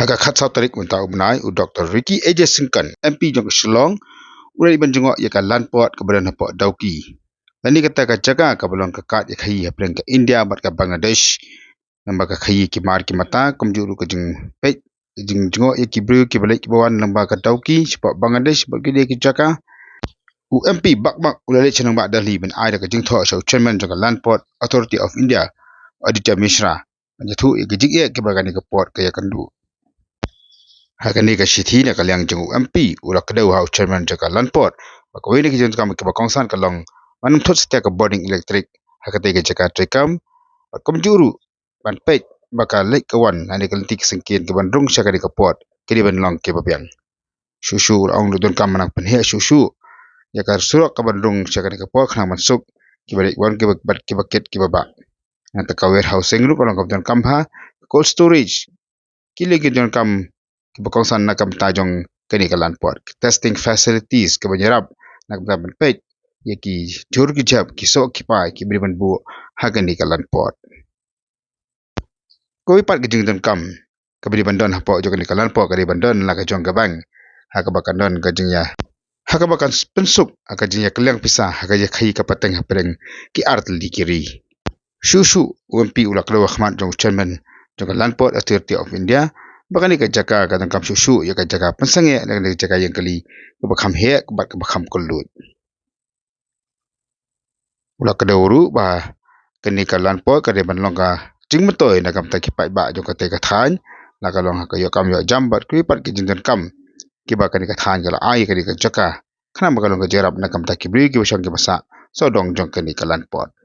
Haka khat South Tarik Munta Ubnai u Dr. Ricky AJ Singkan MP jong Shillong urai ban jongok ya ka landport ke badan hapok dauki. Lani kata ka jaga ka balong ka kat ya khayi hapren ka India bat ka Bangladesh namba ka khayi ki mar ki mata kumjuru ka jing pek jing jongok ya ki bru ki balik ki bawan namba ka dauki sebab Bangladesh bat ki ki jaga u MP bak ulale chenang bak Delhi ben ai ka jing tho so chairman jong ka Landport Authority of India Aditya Mishra anjathu ya gijik ya ki bagani ka port ka ya kandu. Hakani ka shithi na kalyang jong MP ulak kedau hau chairman jaka Landport bakawai ni kijon kam ke bakongsan kalong manum thot setia ka boarding electric hakate ke jaka trekam komjuru ban pek baka lek kawan ane kalenti kesengkian ke bandrung syaka di kaport ke di banlong ke babiang susu ong dudun kam manang penhe susu ya kar surak ka bandrung syaka di kaport khana masuk ke balik wan ke baket ke babak nata ka warehousing ru kalong kam kamha cold storage kile ke jon kam ke bakongsan na kam tajong kini ka Landport testing facilities ke banyarap nak ban pek ya ki jur ki jab ki sok ki pai ki beri ban bu hagani ka Landport koi pat ke jing don kam ke beri bandon hapok jogani ka Landport ke beri bandon la ka jong ka bang haka bakan don ka jing ya haka bakan pensuk aka jing ya kelyang pisah haka ya khai ka pateng hapreng ki artel di kiri susu UMP ulak lo khmat jong chairman jong ka Landport Authority of India bakani ka jaka ka tangkam susu ya ka jaka pensange dan ka jaka yang kali ka bakham he ka bakham kulut ulak ka dawru ba kani ka Landport ka de ban long ka jing matoy na kam ta ki pai ba jong ka te ka than la ka long ka yo kam yo jambat kri pat ki jing dan kam ki ba kani ka than ka la ai ka ka jaka khana ba ka long ka jerap na kam ta ki bri ki bashang ki basa so dong jong kani ka Landport